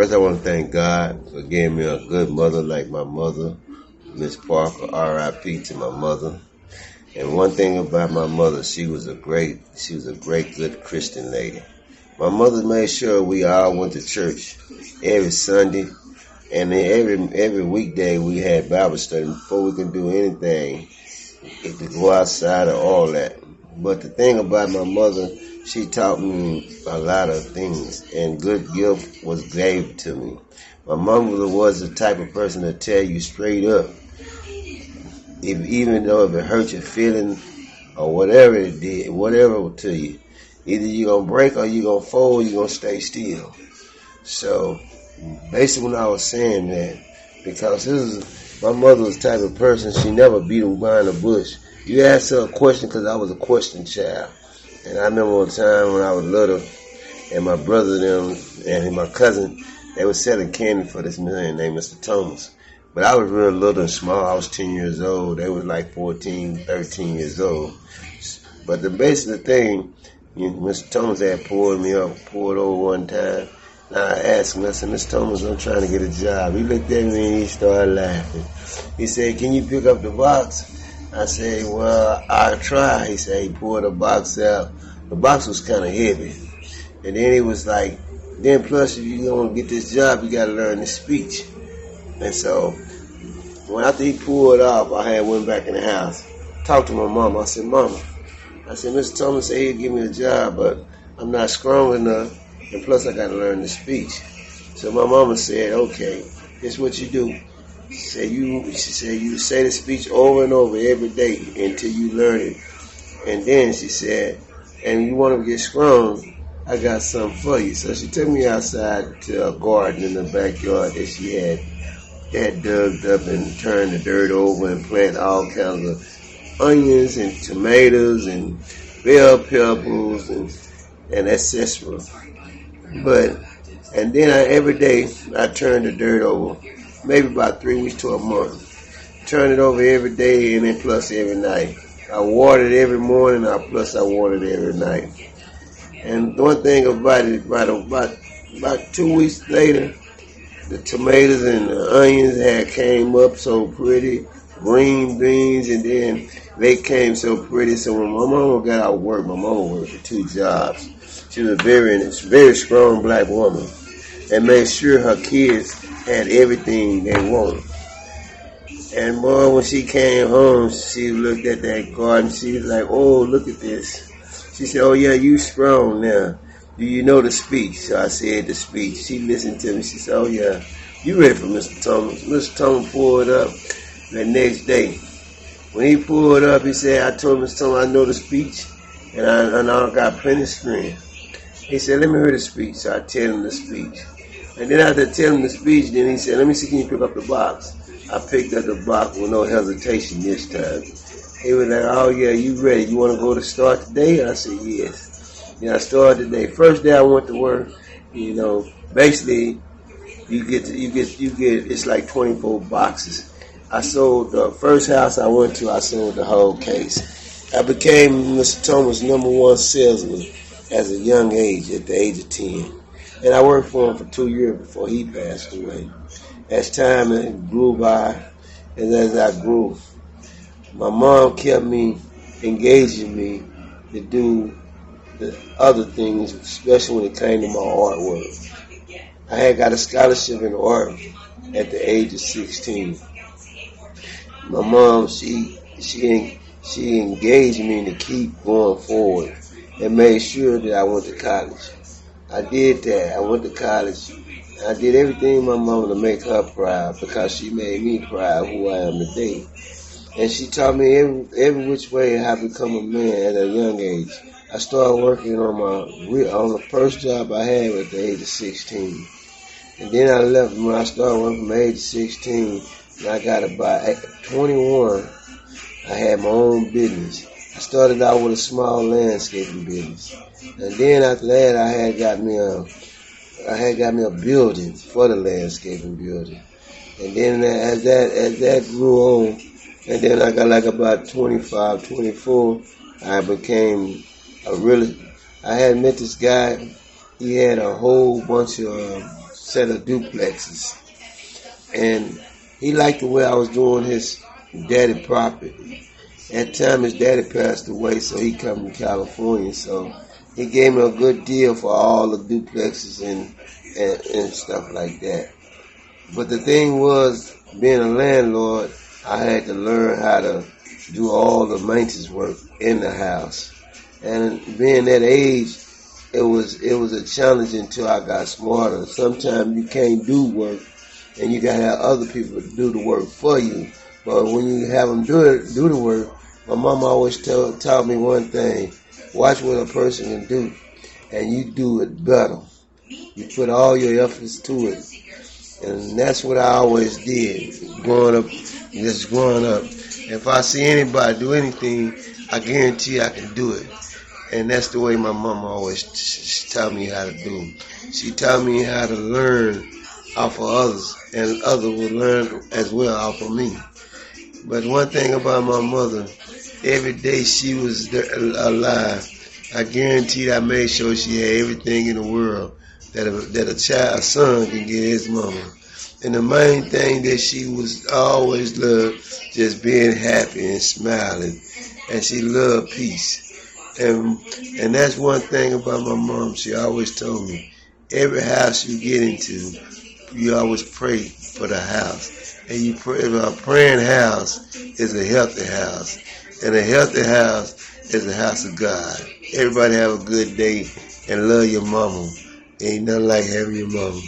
First, I want to thank God for giving me a good mother like my mother, Miss Parker, R.I.P. to my mother. And one thing about my mother, she was a great, good Christian lady. My mother made sure we all went to church every Sunday, and then every weekday we had Bible study before we could do anything, to go outside or all that. But the thing about my mother, she taught me a lot of things, and good gift was gave to me. My mother was the type of person to tell you straight up, even though if it hurt your feeling or whatever it did, whatever to you, either you're going to break or you're going to fold or you're going to stay still. So basically when I was saying that, because my mother was the type of person, she never beat around the bush. You asked her a question because I was a question child. And I remember one time when I was little, and my brother and my cousin, they were selling candy for this man named Mr. Thomas. But I was real little and small. I was 10 years old. They was like 14, 13 years old. But the basic thing, Mr. Thomas had pulled over one time. And I asked him, I said, Mr. Thomas, I'm trying to get a job. He looked at me and he started laughing. He said, can you pick up the box? I said, well, I'll try. He said, he pulled the box out. The box was kind of heavy. And then he was like, then plus if you want to get this job, you got to learn the speech. And so after he pulled it off, I went back in the house, talked to my mama. I said, Mama, Mr. Thomas said he'd give me a job, but I'm not strong enough, and plus I got to learn the speech. So my mama said, okay, here's what you do. She said you say the speech over and over every day until you learn it. And then she said, and you want to get strong, I got something for you. So she took me outside to a garden in the backyard that she had dug up and turned the dirt over and planted all kinds of onions and tomatoes and bell peppers and etc. And then every day I turned the dirt over, maybe about 3 weeks to a month. Turn it over every day and then plus every night. I watered every morning, plus I watered every night. And one thing about it, about 2 weeks later, the tomatoes and the onions came up so pretty, green beans, and then they came so pretty. So when my mama got out of work, my mama worked for 2 jobs. She was a very strong black woman and made sure her kids had everything they wanted. And boy, when she came home, she looked at that garden. She was like, oh, look at this. She said, oh, yeah, you strong now. Do you know the speech? So I said the speech. She listened to me. She said, oh, yeah, you ready for Mr. Thomas? Mr. Thomas pulled up the next day. When he pulled up, he said, I told Mr. Thomas I know the speech, and I got plenty of strength. He said, let me hear the speech. So I tell him the speech. And then after telling him the speech, then he said, let me see, can you pick up the box? I picked up the box with no hesitation this time. He was like, oh, yeah, you ready? You want to go to start today? I said, yes. I started today. First day I went to work, basically you get it's like 24 boxes. I sold the first house I went to, I sold the whole case. I became Mr. Thomas' #1 salesman as a young age, at the age of 10. And I worked for him for 2 years before he passed away. As time grew by, and as I grew, my mom kept me engaging me to do the other things, especially when it came to my artwork. I had got a scholarship in art at the age of 16. My mom, she engaged me to keep going forward and made sure that I went to college. I did that. I went to college. I did everything my mama to make her proud because she made me proud who I am today. And she taught me every which way how to become a man at a young age. I started working on the first job I had at the age of 16. And then I left when I started working from the age of 16. And I got about 21. I had my own business. I started out with a small landscaping business. And then after that, I had got me a building for the landscaping building. And then as that grew on, and then I got like about 25, 24, I had met this guy. He had a whole bunch of set of duplexes. And he liked the way I was doing his daddy property. At the time his daddy passed away, so he come to California. So he gave me a good deal for all the duplexes and stuff like that. But the thing was, being a landlord, I had to learn how to do all the maintenance work in the house. And being that age, it was a challenge until I got smarter. Sometimes you can't do work, and you gotta have other people do the work for you. But when you have them do the work, my mom always taught me one thing: watch what a person can do, and you do it better. You put all your efforts to it, and that's what I always did. Growing up. If I see anybody do anything, I guarantee I can do it. And that's the way my mom always taught me how to do. She taught me how to learn off of others, and others will learn as well off of me. But one thing about my mother, every day she was alive, I guaranteed I made sure she had everything in the world that a son can get his mama. And the main thing that she was always loved, just being happy and smiling. And she loved peace. And that's one thing about my mom. She always told me, every house you get into, you always pray for the house. And you pray, a praying house is a healthy house. And a healthy house is a house of God. Everybody have a good day and love your mama. Ain't nothing like having your mama.